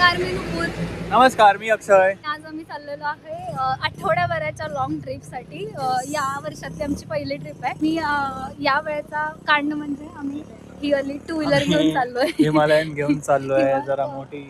नमस्कार, मी नुपूर. नमस्कार, मी अक्षय. आज आम्ही चाललेलो आहे आठवड्याभराच्या लॉंग ट्रिपसाठी. या वर्षातली आमची पहिली ट्रिप आहे. मी या वेळेचा काढणं म्हणजे आम्ही हिअरली 2 व्हीलर घेऊन चाललोय. हिमालयन घेऊन चाललोय. जरा मोठी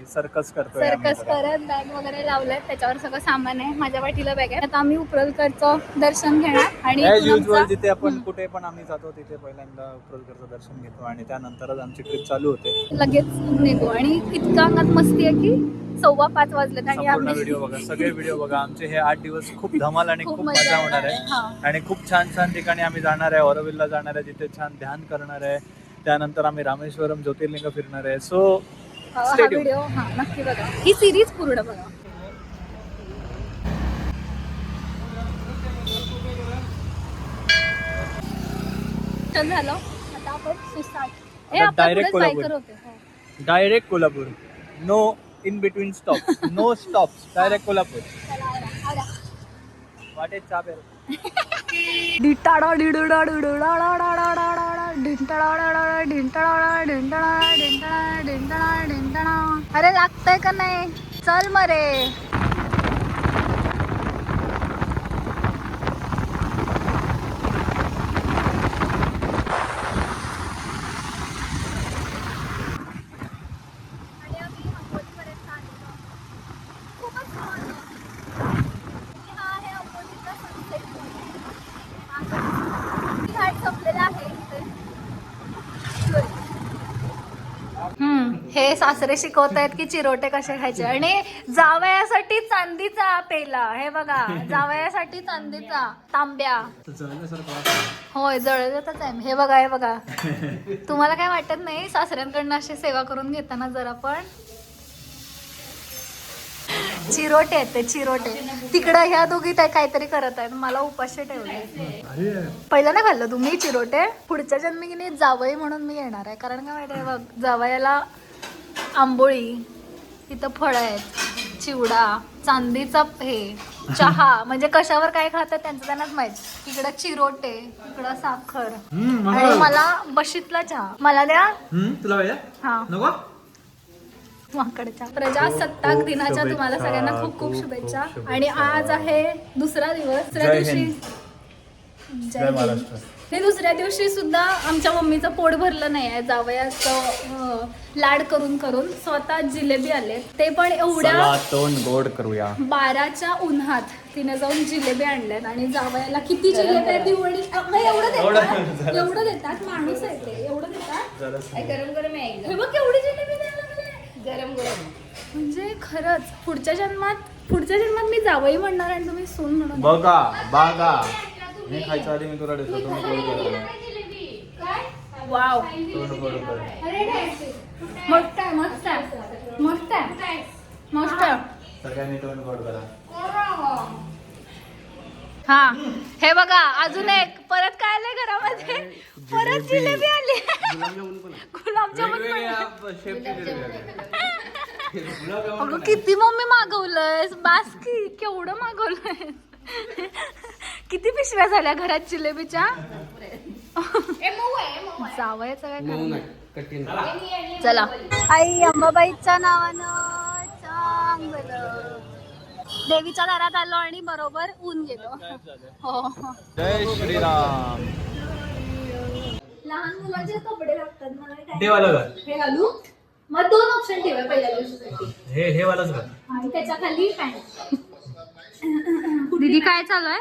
सर्कस करतोय. सर्कस करत बॅग वगैरे लावल्यात, त्याच्यावर सगळं सामान आहे. माझ्या पाठीला बॅग आहे. आता आम्ही उपरलकरचं दर्शन घेणार आणि युजल जिथे आपण कुठे पण आम्ही जातो तिथे पहिल्यांदा उपरलकरचं दर्शन घेतो आणि त्यानंतरच आमची ट्रिप चालू होते. लगेच निघू आणि इतकं अंगात मस्ती आहे की 4:15 वाजलेत आणि आम्ही व्हिडिओ बघा, सगळे व्हिडिओ बघा. आमचे हे 8 दिवस खूप धमाल आणि खूप मजा होणार आहे आणि खूप छान छान ठिकाणी आम्ही जाणार आहे. ऑरोविलला जाणार आहे, जिथे छान ध्यान करणार आहे. त्यानंतर आम्ही रामेश्वरम ज्योतिर्लिंग फिरणार आहे. सो हा व्हिडिओ नक्की बघा, ही सिरीज पूर्ण बघा. झालं आता आपण सुसाट direct Kolhapur. No in between stop, no stops, direct Kolhapur. वाटेत चहा प्यायला. अरे लागतंय का नाही? चल मरे. हे सासरे शिकवत आहेत की चिरोटे कसे खायचे आणि जावयासाठी चांदीचा पेला. हे बघा, जावयासाठी चांदीचा तांब्या. होय, जळतच आहे. हे बघा, हे बघा. तुम्हाला काय वाटत नाही सासऱ्यांकडनं अशी सेवा करून घेताना? जरा पण चिरोटे आहेत ते, चिरोटे. तिकडं ह्या दोघी काहीतरी करत आहेत, मला उपाशी ठेवले. पहिलं ना खाल्लं तुम्ही चिरोटे? पुढच्या जन्मी जावई म्हणून मी येणार आहे. कारण काय माहिती आहे बघ, जावयाला आंबोळी, इथं फळं आहेत, चिवडा, चांदीचा हे चहा, म्हणजे कशावर काय खातात त्यांचं त्यांनाच माहित. इकडं चिरोटे, इकडं साखर आणि मला बशीतला चहा. मला द्या. तुला पाहिजे? हा नको. प्रजासत्ताक दिनाच्या तुम्हाला सगळ्यांना खूप खूप शुभेच्छा. आणि आज आहे दुसरा दिवस. दुसऱ्या दिवशी जय महाराष्ट्र. हे दुसऱ्या दिवशी सुद्धा आमच्या मम्मीचं पोट भरलं नाही आहे. जावयाचं लाड करून करून स्वतः जिलेबी आले, ते पण एवढ्या तोंड गोड करूया. 12च्या उन्हात तिने जाऊन जिलेबी आणल्यात आणि जावयाला किती जिलेबी दिवडी एवढं देतात. माणूस आहे ते, एवढं देतात. गरम गरम आहे. हे बघ केवढी जिलेबी द्यायला लागले. गरम गरम म्हणजे खरंच पुढच्या जन्मात मी जावई म्हणणार आणि तुम्ही सून म्हणून. बघा मी खायच्या आधी मी तुला देतो. वाव, मस्त आहे, मस्त आहे, मस्त आहे, मस्त आहे. सगळ्यांनी तोंड गोड करा. हा, हे बघा, अजून एक परत काय आलंय घरामध्ये? परत जिलेबी आली. गुलाबजामुन. अगं किती मम्मी मागवलंय, बास की केवढं मागवलंय. किती पिशव्या झाल्या घरात जिलेबीच्या? जावयाचं काय? चला, आई अंबाबाईच्या नावानं चांगलं. देवीच्या दारात आलो आणि बरोबर ऊन गेलो. हो, जय श्रीराम. लहान मुलाचे कपडे लागतात मला. ते वाला घर. हे घालू? मग 2 ऑप्शन ठेवा पहिल्या दिवशीसाठी. हे वालाच घर. आणि त्याच्या खाली पॅन्ट. दीदी काय चालू आहे?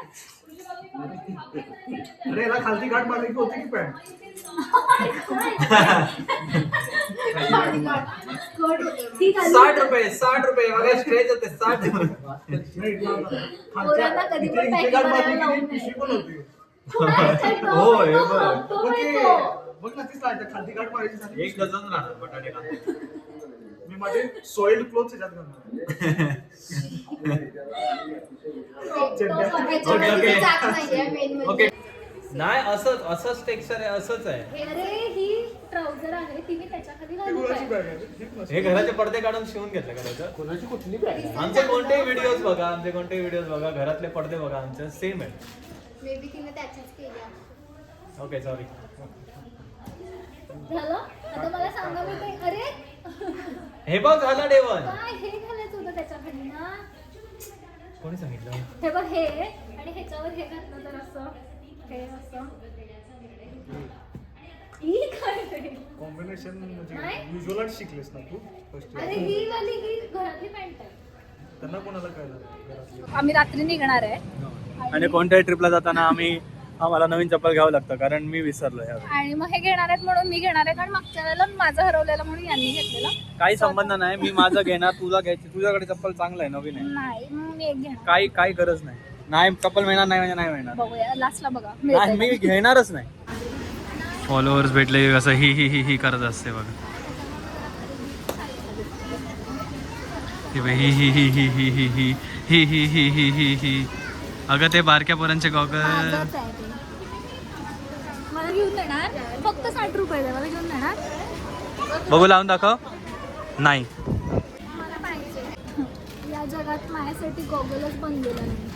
अरे याला खालती गाठ मारली की होती की पॅन्ट. 60 रुपये 60 रुपये मला स्ट्रेच होते 60 पोरांना कधी पण पॅकिंग करायला लावून नये. हो हे बघ ना, तीच खालती गाठ मारायची झाली. 1 डझन राहणार बटाटे कांदे. मी माझे सॉइल्ड क्लोथ्स याच्यात घालणार. ओके नाही, असंच टेक्स्चर आहे, असंच आहे. अरे ही ट्राउझर आहे, ती मी त्याच्या खाली घालू काय? हे घराचे पडदे काढून शिवून घेतलं का? कोणाची कुठली बॅग? आमचे कोणतेही व्हिडिओज बघा, घरातले पडदे बघा, आमचे सेम आहे. मे बी तिने त्याच्याच केल्या. Okay sorry. झालं. आता मला सांगा, मी ते अरे हे बघ झालं डेवण. काय हे घालायचं होतं त्याच्याखाली ना. कोणी सांगितलं? हे बघ हे आणि ह्याच्यावर हे घातलं तर असं हे असं ही काय रे? कॉम्बिनेशन म्हणजे नाही? युजलच शिकलेस ना तू फर्स्ट अरे ही वाली ही घरातली पॅन्ट आहे. त्यांना कोणाला काय झालं आम्ही रात्री निघणार आहे आणि कोणत्याही ट्रिपला जाताना आम्हाला नवीन चप्पल घ्यावं लागतं कारण मी विसरलो यावेळी. आणि मग हे घेणार आहेत म्हणून मी घेणार आहे कारण मागच्या वेळेला माझं हरवलेलं म्हणून यांनी घेतलेलं. काही संबंध नाही. मी माझं घेणार, तुला घ्यायची. तुझ्याकडे चप्पल चांगलं आहे, नवीन आहे. नाही मग मी एक घेणार. काही गरज नाही. नाही चप्पल मिळणार नाही म्हणजे नाही मिळणार. बघूया लास्टला बघा नाही मिळतंय मी घेणारच नाही. फॉलोअर्स भेटले कसं ही करत असते बघा. ही अगं ते बारक्या पोरांचे गॉगल. माझंच आहे ते. मला घेऊन देणार फक्त 60 रुपये द्या. मला घेऊन देणार. बघू लावून दाखव. नाही मला पाहिजे. या जगात माझ्यासाठी गॉगलच बनलेला नाही.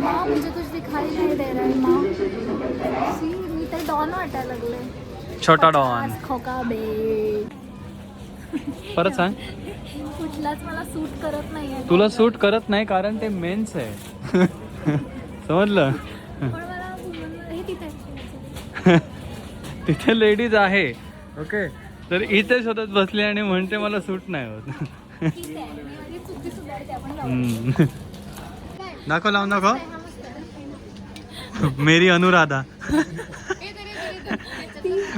माँ, मुझे कुछ दिखाई नहीं दे रहा है माँ. सी, मी तर डॉन वाटायला लागले. छोटा डॉन. खोका बे. परत सांग. कुठलाच मला सूट करत नाहीये. तुला सूट करत नाही कारण ते मेन्स आहे. समजलं. पण मला woman- हे तिथे आहे. तिथे लेडीज आहे. ओके तर इथे शोधत बसले आणि म्हणते मला सूट नाही होत. ठीक आहे. मी माझी चुकी सुधारते. आपण जाऊ. हम्म. दाखव लावून दाखव. मेरी अनुराधा.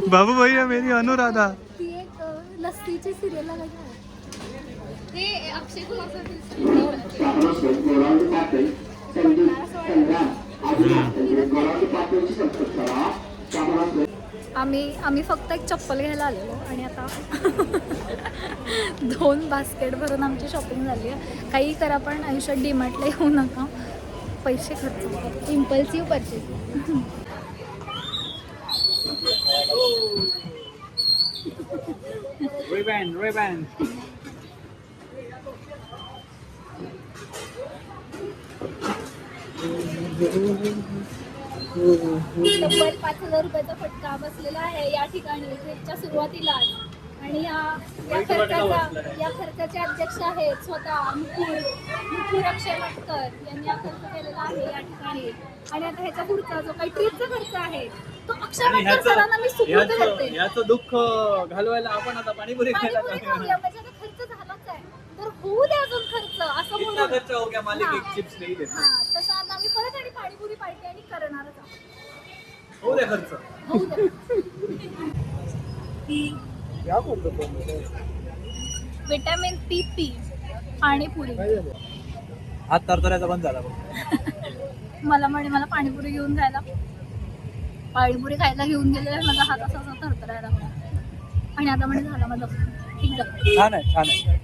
बाबू भैया मेरी अनुराधा. ती एक लस्सीची सिरियल लागायची. ते अक्षय आम्ही फक्त एक चप्पल घ्यायला आलेलो आणि आता 2 बास्केट भरून आमची शॉपिंग झाली आहे. काही करा पण आयुष्यात डीमार्टला येऊ नका. पैसे खर्च करा. Impulsive purchase. Ray-Ban. तब्बल 5,000 रुपयाचा फटका बसलेला आहे या ठिकाणी ट्रिपच्या सुरुवातीलाच. आणि या खर्चाचे अध्यक्ष आहेत स्वतः मुकुर अक्षय मटकर यांनी हा खर्च केलेला आहे या ठिकाणी. आणि आता ह्याचा पुढचा जो काही ट्रिपचा खर्च आहे तो अक्षय मटकर सरांना मी सुपूर्द करते. याचं दुःख घालवायला आपण आता पाणीपुरी खायला पाणीपुरी खाऊया म्हणजे आता खर्च झालाच आहे तर होऊ द्या अजून खर्च असं कितना म्हणून. खर्च हो गया मालिक हा. एक चिप्स नाही देत. हा तसं आता आम्ही परत आणि पाणीपुरी पार्टी आणि करणारच आहोत. हो दे खर्च. होऊ द्या. Vitamin PP panipuri. हात तरतऱ्याचा बंद झाला बघ. मला पाणीपुरी घेऊन जायला. पाणीपुरी खायला घेऊन गेले माझा हात असा थरथरायला लागला. आणि आता म्हणजे झाला माझा ठीक झालं. छान आहे